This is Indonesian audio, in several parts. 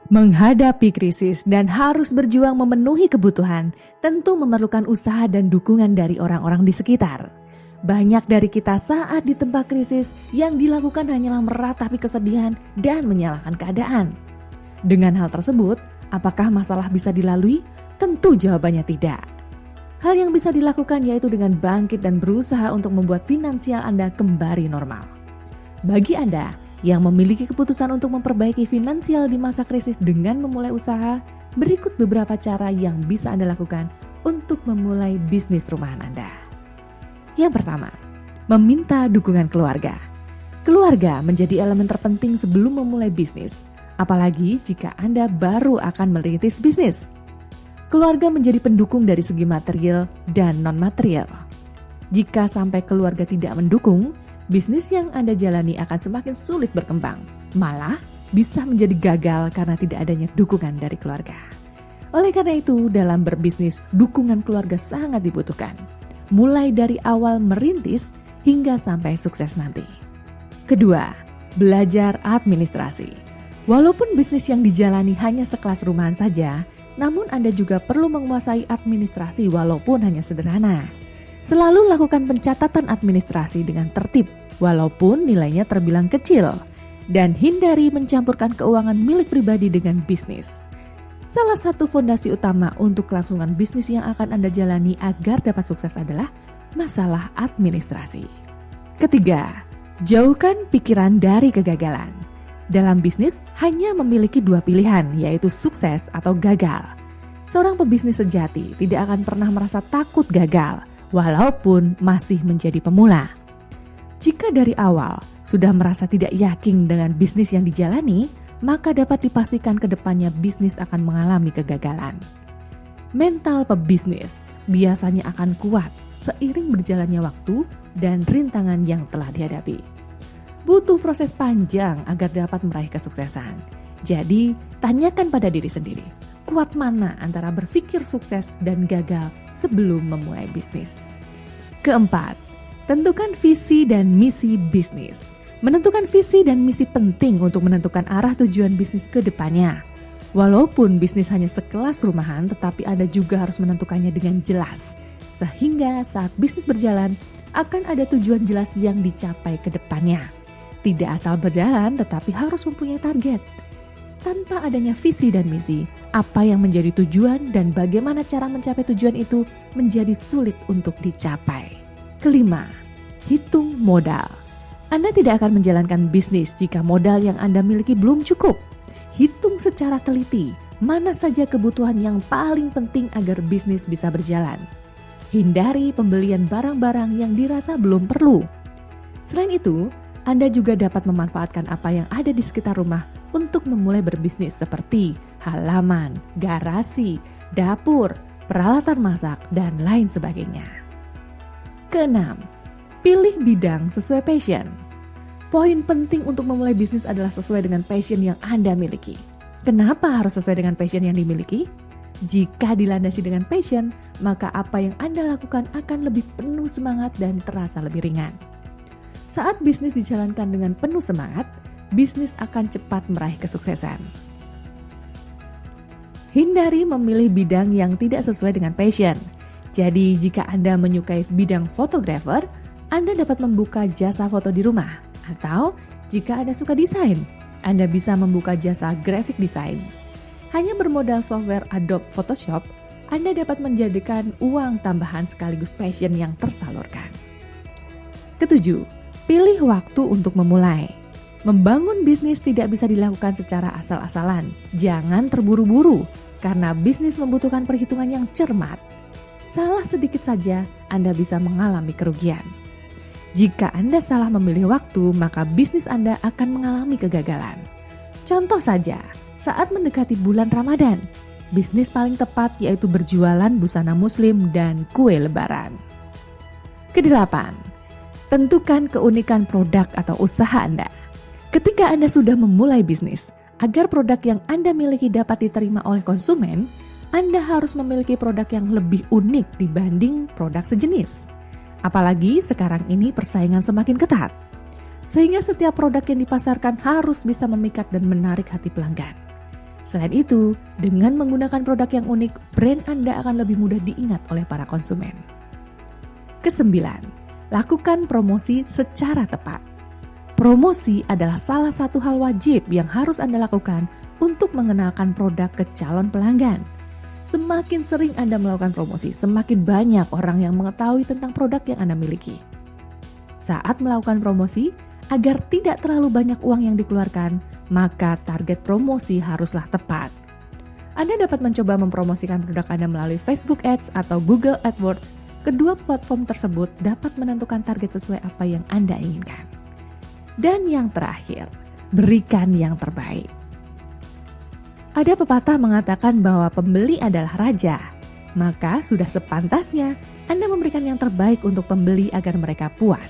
Menghadapi krisis dan harus berjuang memenuhi kebutuhan tentu memerlukan usaha dan dukungan dari orang-orang di sekitar. Banyak dari kita saat di tempat krisis yang dilakukan hanyalah meratapi kesedihan dan menyalahkan keadaan. Dengan hal tersebut, apakah masalah bisa dilalui? Tentu jawabannya tidak. Hal yang bisa dilakukan yaitu dengan bangkit dan berusaha untuk membuat finansial Anda kembali normal. Bagi Anda yang memiliki keputusan untuk memperbaiki finansial di masa krisis dengan memulai usaha, berikut beberapa cara yang bisa Anda lakukan untuk memulai bisnis rumahan Anda. Yang pertama, meminta dukungan keluarga. Keluarga menjadi elemen terpenting sebelum memulai bisnis, apalagi jika Anda baru akan merintis bisnis. Keluarga menjadi pendukung dari segi material dan non-material. Jika sampai keluarga tidak mendukung, bisnis yang Anda jalani akan semakin sulit berkembang. Malah bisa menjadi gagal karena tidak adanya dukungan dari keluarga. Oleh karena itu, dalam berbisnis, dukungan keluarga sangat dibutuhkan. Mulai dari awal merintis hingga sampai sukses nanti. Kedua, belajar administrasi. Walaupun bisnis yang dijalani hanya sekelas rumahan saja, namun Anda juga perlu menguasai administrasi walaupun hanya sederhana. Selalu lakukan pencatatan administrasi dengan tertib, walaupun nilainya terbilang kecil, dan hindari mencampurkan keuangan milik pribadi dengan bisnis. Salah satu fondasi utama untuk kelangsungan bisnis yang akan Anda jalani agar dapat sukses adalah masalah administrasi. Ketiga, jauhkan pikiran dari kegagalan. Dalam bisnis hanya memiliki dua pilihan, yaitu sukses atau gagal. Seorang pebisnis sejati tidak akan pernah merasa takut gagal, walaupun masih menjadi pemula. Jika dari awal sudah merasa tidak yakin dengan bisnis yang dijalani, maka dapat dipastikan ke depannya bisnis akan mengalami kegagalan. Mental pebisnis biasanya akan kuat seiring berjalannya waktu dan rintangan yang telah dihadapi. Butuh proses panjang agar dapat meraih kesuksesan. Jadi, tanyakan pada diri sendiri, kuat mana antara berpikir sukses dan gagal sebelum memulai bisnis. Keempat, tentukan visi dan misi bisnis. Menentukan visi dan misi penting untuk menentukan arah tujuan bisnis ke depannya. Walaupun bisnis hanya sekelas rumahan, tetapi Anda juga harus menentukannya dengan jelas. Sehingga saat bisnis berjalan, akan ada tujuan jelas yang dicapai ke depannya. Tidak asal berjalan, tetapi harus mempunyai target. Tanpa adanya visi dan misi, apa yang menjadi tujuan dan bagaimana cara mencapai tujuan itu menjadi sulit untuk dicapai. Kelima, hitung modal. Anda tidak akan menjalankan bisnis jika modal yang Anda miliki belum cukup. Hitung secara teliti mana saja kebutuhan yang paling penting agar bisnis bisa berjalan. Hindari pembelian barang-barang yang dirasa belum perlu. Selain itu, Anda juga dapat memanfaatkan apa yang ada di sekitar rumah untuk memulai berbisnis seperti halaman, garasi, dapur, peralatan masak, dan lain sebagainya. Keenam, pilih bidang sesuai passion. Poin penting untuk memulai bisnis adalah sesuai dengan passion yang Anda miliki. Kenapa harus sesuai dengan passion yang dimiliki? Jika dilandasi dengan passion, maka apa yang Anda lakukan akan lebih penuh semangat dan terasa lebih ringan. Saat bisnis dijalankan dengan penuh semangat, bisnis akan cepat meraih kesuksesan. Hindari memilih bidang yang tidak sesuai dengan passion. Jadi, jika Anda menyukai bidang fotografer, Anda dapat membuka jasa foto di rumah. Atau, jika Anda suka desain, Anda bisa membuka jasa graphic design. Hanya bermodal software Adobe Photoshop, Anda dapat menjadikan uang tambahan sekaligus passion yang tersalurkan. Ketujuh, pilih waktu untuk memulai. Membangun bisnis tidak bisa dilakukan secara asal-asalan. Jangan terburu-buru, karena bisnis membutuhkan perhitungan yang cermat. Salah sedikit saja, Anda bisa mengalami kerugian. Jika Anda salah memilih waktu, maka bisnis Anda akan mengalami kegagalan. Contoh saja, saat mendekati bulan Ramadan, bisnis paling tepat yaitu berjualan busana muslim dan kue lebaran. Kedelapan, tentukan keunikan produk atau usaha Anda. Ketika Anda sudah memulai bisnis, agar produk yang Anda miliki dapat diterima oleh konsumen, Anda harus memiliki produk yang lebih unik dibanding produk sejenis. Apalagi sekarang ini persaingan semakin ketat. Sehingga setiap produk yang dipasarkan harus bisa memikat dan menarik hati pelanggan. Selain itu, dengan menggunakan produk yang unik, brand Anda akan lebih mudah diingat oleh para konsumen. Kesembilan, lakukan promosi secara tepat. Promosi adalah salah satu hal wajib yang harus Anda lakukan untuk mengenalkan produk ke calon pelanggan. Semakin sering Anda melakukan promosi, semakin banyak orang yang mengetahui tentang produk yang Anda miliki. Saat melakukan promosi, agar tidak terlalu banyak uang yang dikeluarkan, maka target promosi haruslah tepat. Anda dapat mencoba mempromosikan produk Anda melalui Facebook Ads atau Google AdWords. Kedua platform tersebut dapat menentukan target sesuai apa yang Anda inginkan. Dan yang terakhir, berikan yang terbaik. Ada pepatah mengatakan bahwa pembeli adalah raja, maka sudah sepantasnya Anda memberikan yang terbaik untuk pembeli agar mereka puas.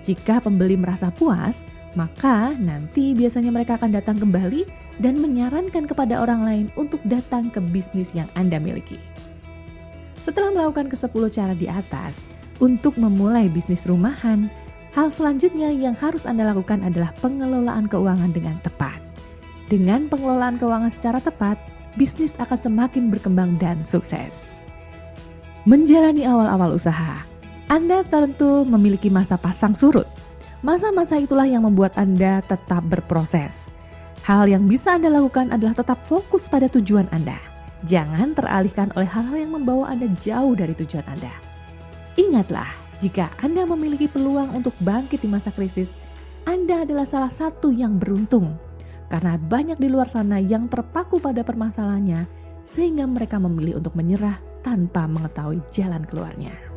Jika pembeli merasa puas, maka nanti biasanya mereka akan datang kembali dan menyarankan kepada orang lain untuk datang ke bisnis yang Anda miliki. Setelah melakukan ke-10 cara di atas, untuk memulai bisnis rumahan, hal selanjutnya yang harus Anda lakukan adalah pengelolaan keuangan dengan tepat. Dengan pengelolaan keuangan secara tepat, bisnis akan semakin berkembang dan sukses. Menjalani awal-awal usaha, Anda tentu memiliki masa pasang surut. Masa-masa itulah yang membuat Anda tetap berproses. Hal yang bisa Anda lakukan adalah tetap fokus pada tujuan Anda. Jangan teralihkan oleh hal-hal yang membawa Anda jauh dari tujuan Anda. Ingatlah, jika Anda memiliki peluang untuk bangkit di masa krisis, Anda adalah salah satu yang beruntung. Karena banyak di luar sana yang terpaku pada permasalahannya, sehingga mereka memilih untuk menyerah tanpa mengetahui jalan keluarnya.